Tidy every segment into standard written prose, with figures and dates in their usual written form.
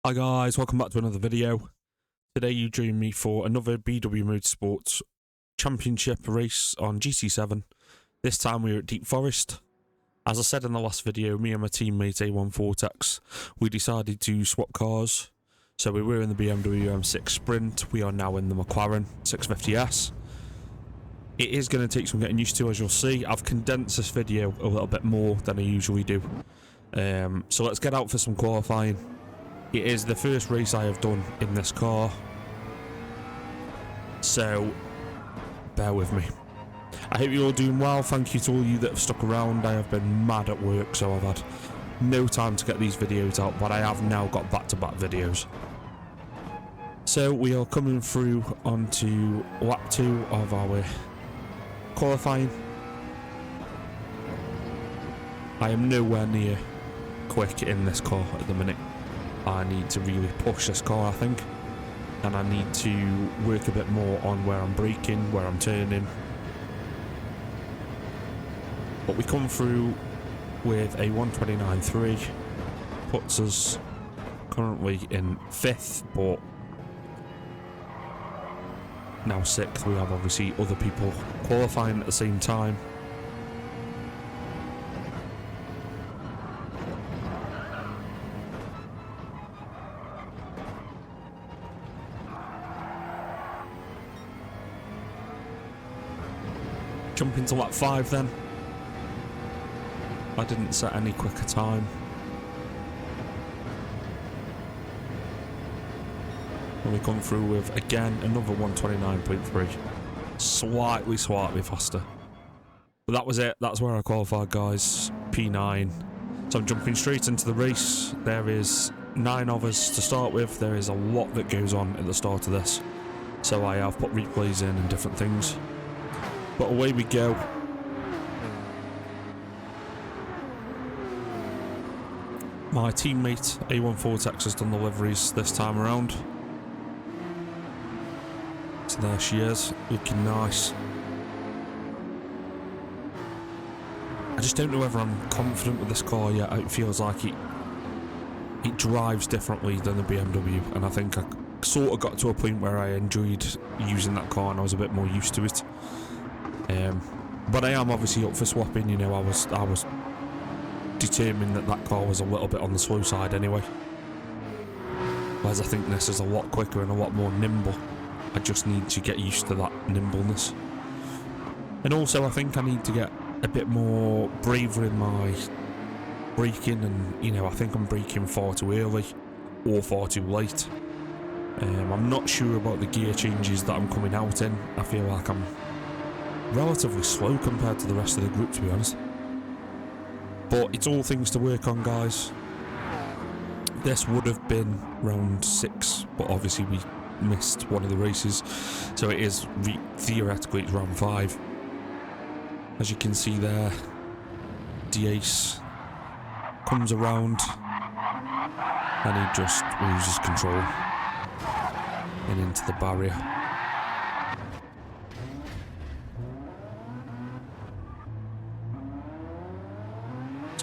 Hi guys, welcome back to another video. Today you join me for another BW Motorsports Championship race on GT7. This time we're at Deep Forest. As I said in the last video, me and my teammate A1 Vortex, we decided to swap cars. So we were in the BMW M6 Sprint, we are now in the McLaren 650S. It is going to take some getting used to, as you'll see. I've condensed this video a little bit more than I usually do. So let's get out for some qualifying. It is the first race I have done in this car, so bear with me. I hope you're all doing well. Thank you to all you that have stuck around. I have been mad at work, so I've had no time to get these videos out, but I have now got back-to-back videos. So we are coming through onto lap 2 of our qualifying. I am nowhere near quick in this car at the minute. I need to really push this car, I think, and I need to work a bit more on where I'm braking, where I'm turning. But we come through with a 129.3, puts us currently in 5th, but now 6th. We have obviously other people qualifying at the same time. Jump into lap 5 then. I didn't set any quicker time. And we come through with, again, another 129.3. Slightly faster. But that was it. That's where I qualified, guys. P9. So I'm jumping straight into the race. There is 9 of us to start with. There is a lot that goes on at the start of this. So I have put replays in and different things. But away we go. My teammate A1 Vortex has done the liveries this time around. So there she is, looking nice. I just don't know whether I'm confident with this car yet. It feels like it drives differently than the BMW, and I think I sort of got to a point where I enjoyed using that car and I was a bit more used to it. But I am obviously up for swapping. You know, I was determined that car was a little bit on the slow side anyway. Whereas I think this is a lot quicker and a lot more nimble. I just need to get used to that nimbleness. And also I think I need to get a bit more braver in my braking, and you know, I think I'm braking far too early or far too late. I'm not sure about the gear changes that I'm coming out in. I feel like I'm relatively slow compared to the rest of the group, to be honest. But it's all things to work on, guys. This would have been round 6, but obviously we missed one of the races, so it is theoretically it's round 5. As you can see there, D-Ace comes around and he just loses control and into the barrier.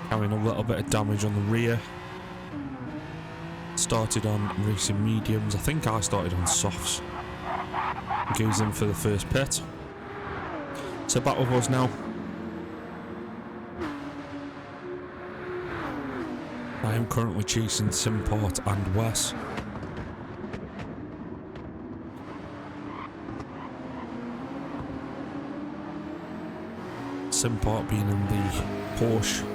Having a little bit of damage on the rear. Started on racing mediums. I think I started on softs. Goes in for the first pit. So back with us now. I am currently chasing Msport and Wes. Msport being in the Porsche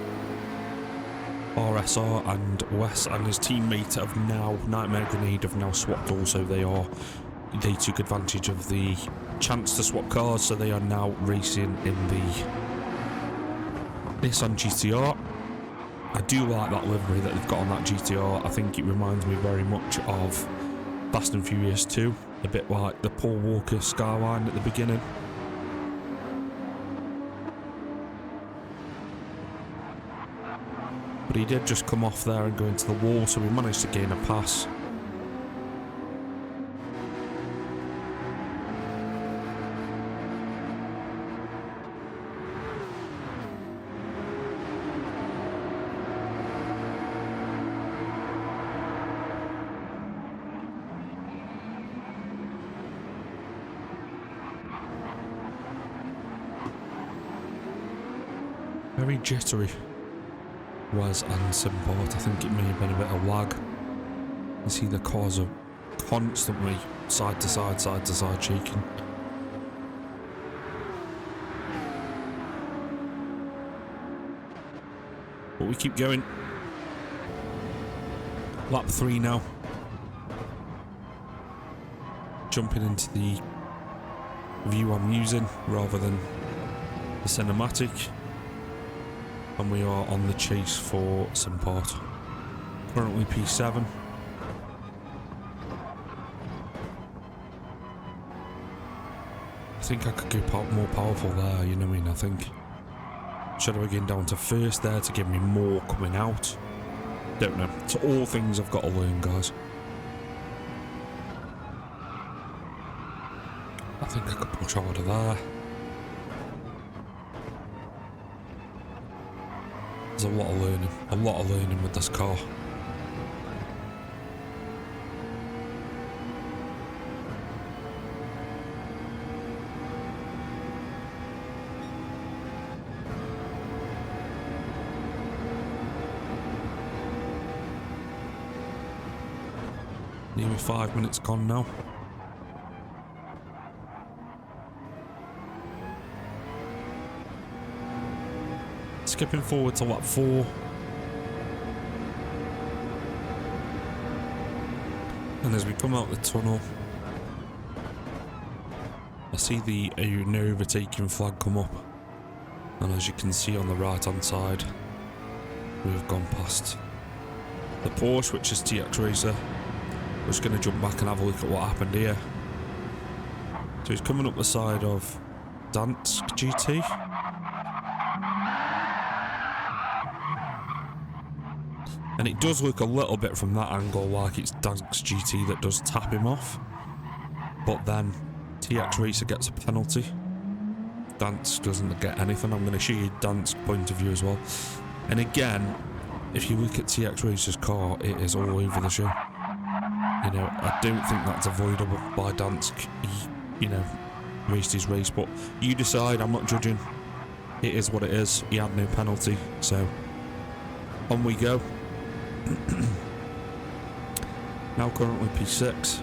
RSR, and Wes and his teammate have now, Nightmare Grenade, have now swapped also. They took advantage of the chance to swap cars, so they are now racing in the Nissan GTR. I do like that livery that they've got on that GTR. I think it reminds me very much of Fast and Furious 2, a bit like the Paul Walker Skyline at the beginning. But he did just come off there and go into the wall, so we managed to gain a pass. very jittery, Wes and Msport. I think it may have been a bit of lag. You see the cars are constantly side to side shaking. But we keep going. Lap 3 now. Jumping into the view I'm using rather than the cinematic. And we are on the chase for Msport. Currently P7. I think I could go more powerful there, you know what I mean? I think should have been down to first there to give me more coming out. Don't know. It's all things I've got to learn, guys. I think I could push harder there. There's a lot of learning with this car. Nearly 5 minutes gone now. Skipping forward to lap 4. And as we come out the tunnel, I see the no overtaking flag come up. And as you can see on the right hand side, we've gone past the Porsche, which is TX Racer. We're just going to jump back and have a look at what happened here. So he's coming up the side of Dansk GT. And it does look a little bit from that angle like it's Dansk GT that does tap him off. But then TX Racer gets a penalty. Dansk doesn't get anything. I'm going to show you Dansk's point of view as well. And again, if you look at TX Racer's car, it is all over the show. You know, I don't think that's avoidable by Dansk. He, you know, raced his race, but you decide. I'm not judging. It is what it is. He had no penalty, so on we go. Now currently P6.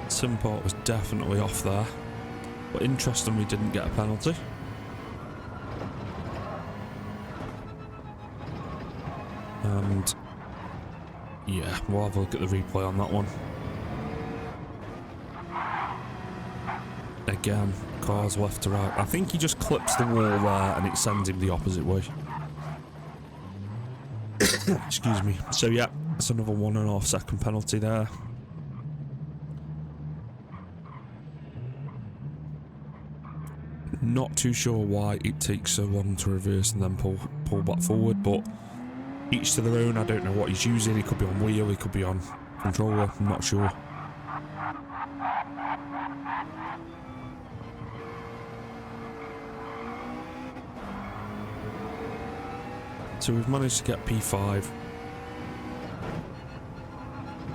Msport was definitely off there, but interesting we didn't get a penalty. And yeah, we'll have a look at the replay on that one. Again, cars left to right. I think he just clips the wall there and it sends him the opposite way. Excuse me. So yeah, it's another 1.5 second penalty there. Not too sure why it takes so long to reverse and then pull back forward, but each to their own. I don't know what he's using. He could be on wheel, he could be on controller, I'm not sure. So we've managed to get P5.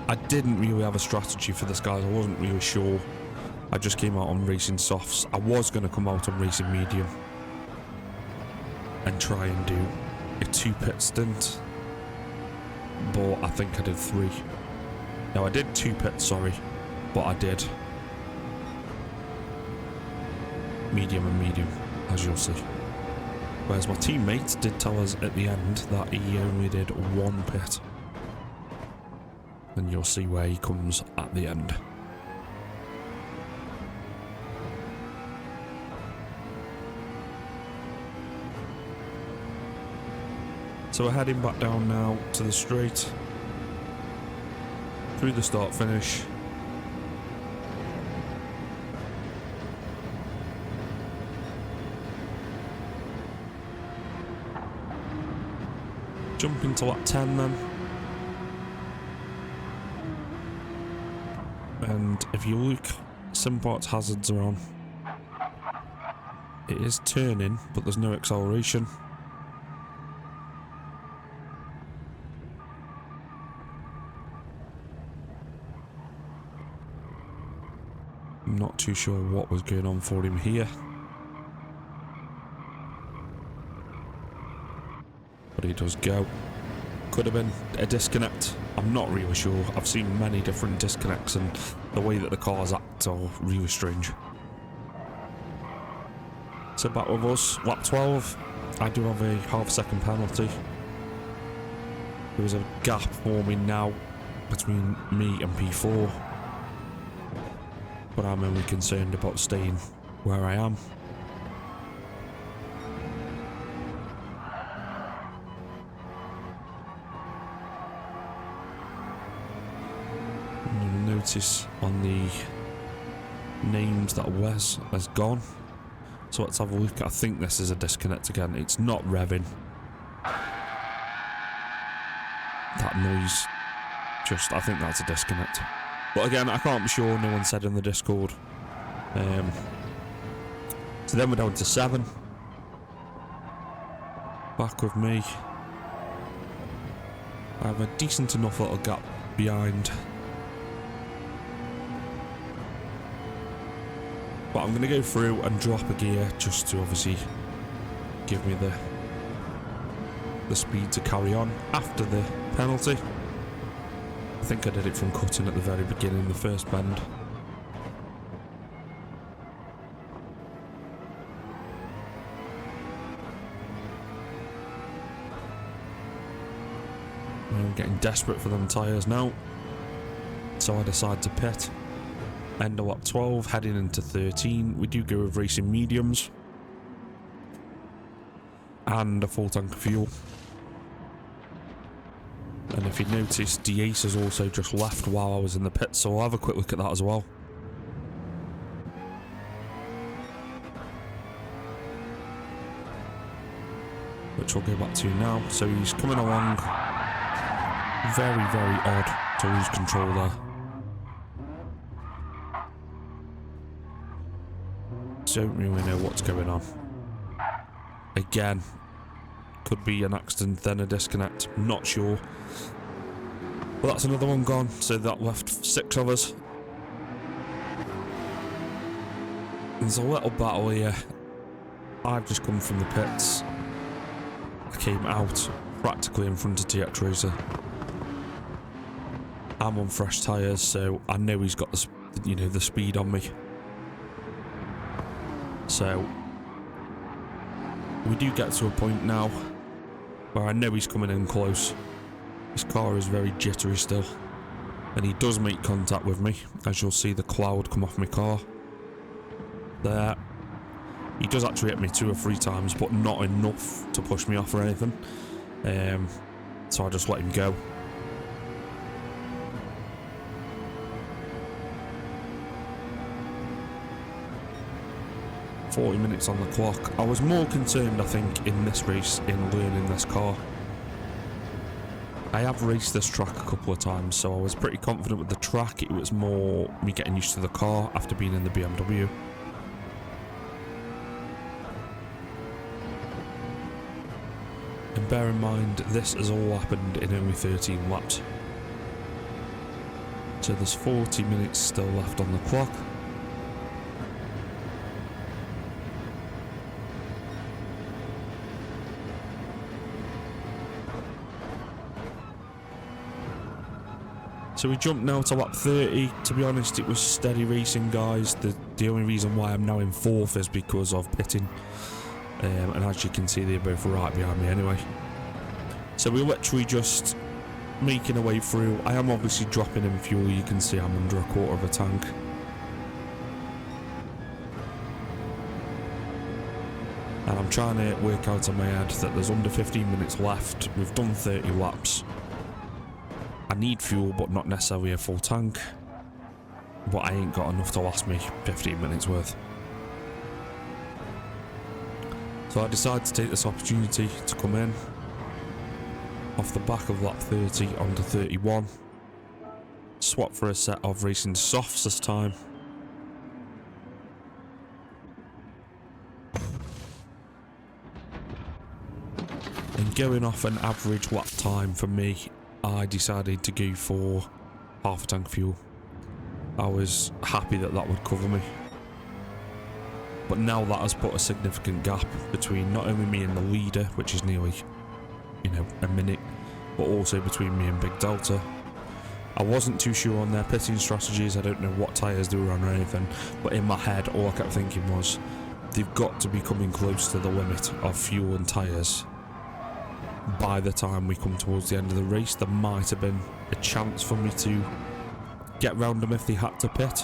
I didn't really have a strategy for this, guys. I wasn't really sure. I just came out on racing softs. I was going to come out on racing medium and try and do a 2-pit stint, but I think I did 3. No, I did 2 pits, sorry, but I did medium and medium, as you'll see. Whereas my teammate did tell us at the end that he only did 1 pit, and you'll see where he comes at the end. So we're heading back down now to the straight, through the start finish. Jump into lap 10 then. And if you look, Msport's hazards are on. It is turning, but there's no acceleration. I'm not too sure what was going on for him here. But he does go. Could have been a disconnect. I'm not really sure. I've seen many different disconnects and the way that the cars act are really strange. So back with us, lap 12. I do have a half-second penalty. There is a gap forming now between me and P4. But I'm only concerned about staying where I am. You'll notice on the names that Wes has gone. So let's have a look. I think this is a disconnect again. It's not revving. That noise, I think that's a disconnect. But again, I can't be sure. No one said in the Discord. So then we're down to 7. Back with me. I have a decent enough little gap behind. But I'm going to go through and drop a gear just to obviously give me the speed to carry on after the penalty. I think I did it from cutting at the very beginning, the first bend. I'm getting desperate for them tyres now, so I decide to pit. End of lap 12, heading into 13. We do go with racing mediums and a full tank of fuel. And if you notice, D-Ace has also just left while I was in the pit, so I'll have a quick look at that as well. Which we'll go back to now. So he's coming along. Very, very odd to lose control there. Don't really know what's going on. Again, could be an accident, then a disconnect, not sure. But that's another one gone, so that left 6 of us. There's a little battle here. I've just come from the pits. I came out practically in front of TX Racer. I'm on fresh tyres, so I know he's got the speed on me. So we do get to a point now where I know he's coming in close. His car is very jittery still, and he does make contact with me, as you'll see the cloud come off my car. There. He does actually hit me 2 or 3 times, but not enough to push me off or anything. So I just let him go. "40 minutes on the clock." I was more concerned, I think, in this race in learning this car. I have raced this track a couple of times, so I was pretty confident with the track. It was more me getting used to the car after being in the BMW. And bear in mind, this has all happened in only 13 laps. So there's 40 minutes still left on the clock. So we jumped now to lap 30. To be honest, it was steady racing, guys. The only reason why I'm now in 4th is because of pitting. And as you can see, they're both right behind me anyway. So we're literally just making our way through. I am obviously dropping in fuel. You can see I'm under a quarter of a tank. And I'm trying to work out in my head that there's under 15 minutes left. We've done 30 laps. I need fuel, but not necessarily a full tank. But I ain't got enough to last me 15 minutes worth. So I decided to take this opportunity to come in off the back of lap 30 onto 31. Swap for a set of racing softs this time. going off an average lap time for me, I decided to go for half a tank of fuel. I was happy that that would cover me. But now that has put a significant gap between not only me and the leader, which is nearly, you know, a minute, but also between me and Big Delta. I wasn't too sure on their pitting strategies. I don't know what tyres they were on or anything, but in my head all I kept thinking was they've got to be coming close to the limit of fuel and tyres by the time we come towards the end of the race. There might have been a chance for me to get round them if they had to pit,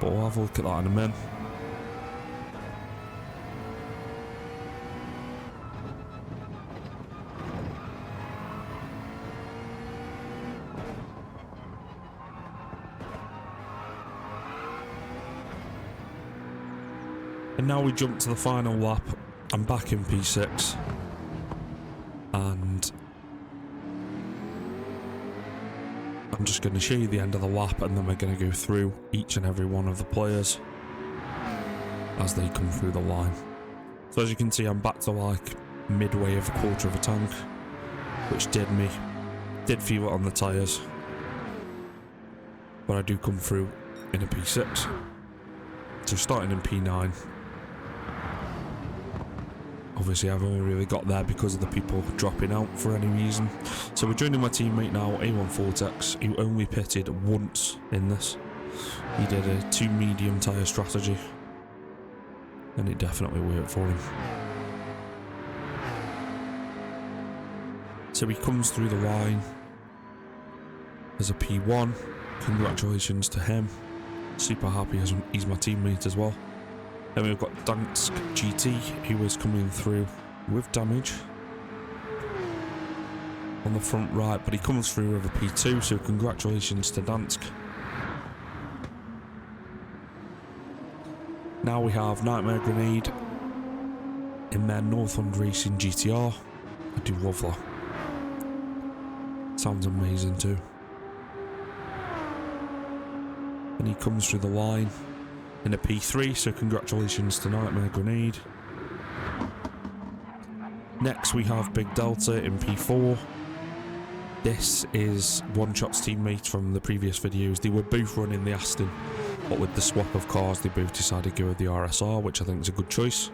but we'll have a look at that in a minute. And now we jump to the final lap. I'm back in P6, and I'm just going to show you the end of the lap, and then we're going to go through each and every one of the players as they come through the line. So as you can see, I'm back to like midway of a quarter of a tank, which did feel it on the tyres, but I do come through in a P6. So starting in P9. Obviously I've only really got there because of the people dropping out for any reason. So we're joining my teammate now, A1 Vortex, who only pitted once in this. He did a 2 medium tyre strategy, and it definitely worked for him. So he comes through the line as a P1. Congratulations to him. Super happy as he's my teammate as well. Then we've got Dansk GT, who is coming through with damage on the front right, but he comes through with a P2, so congratulations to Dansk. Now we have Nightmare Grenade in their Northland Racing GTR. I do love that. Sounds amazing too. And he comes through the line in a P3, so congratulations to Nightmare Grenade. Next we have Big Delta in P4. This is One Shot's teammate from the previous videos. They were both running the Aston, but with the swap of cars they both decided to go with the RSR, which I think is a good choice.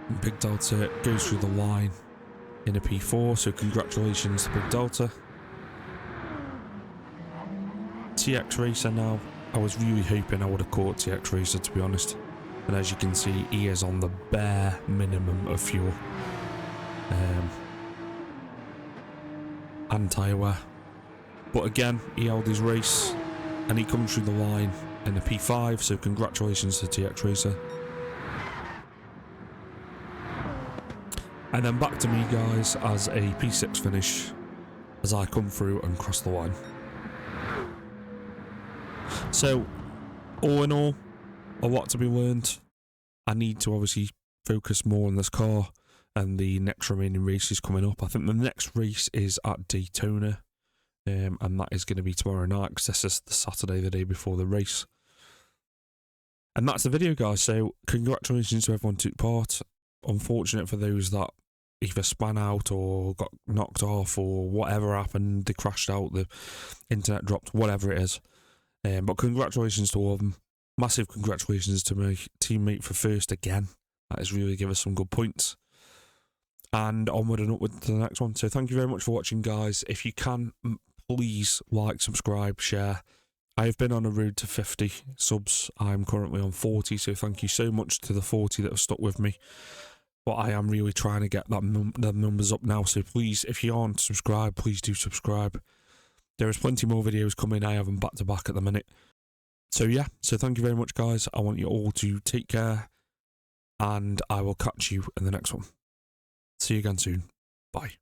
And Big Delta goes through the line in a P4, so congratulations to Big Delta. TX Racer now. I was really hoping I would have caught TX Racer, to be honest. And as you can see, he is on the bare minimum of fuel and tyre wear. But again, he held his race and he comes through the line in a P5, so congratulations to TX Racer. And then back to me, guys, as a P6 finish as I come through and cross the line. So, all in all, a lot to be learned. I need to obviously focus more on this car and the next remaining races coming up. I think the next race is at Daytona, and that is going to be tomorrow night, because this is the Saturday, the day before the race. And that's the video, guys. So, congratulations to everyone who took part. Unfortunate for those that either span out or got knocked off or whatever happened, they crashed out, the internet dropped, whatever it is. But congratulations to all of them. Massive congratulations to my teammate for first again. That has really given us some good points. And onward and upward to the next one. So thank you very much for watching, guys. If you can, please like, subscribe, share. I have been on a road to 50 subs. I'm currently on 40, so thank you so much to the 40 that have stuck with me. But I am really trying to get the numbers up now, so please, if you aren't subscribed, please do subscribe. There is plenty more videos coming. I have them back to back at the minute. So yeah, so thank you very much, guys. I want you all to take care, and I will catch you in the next one. See you again soon. Bye.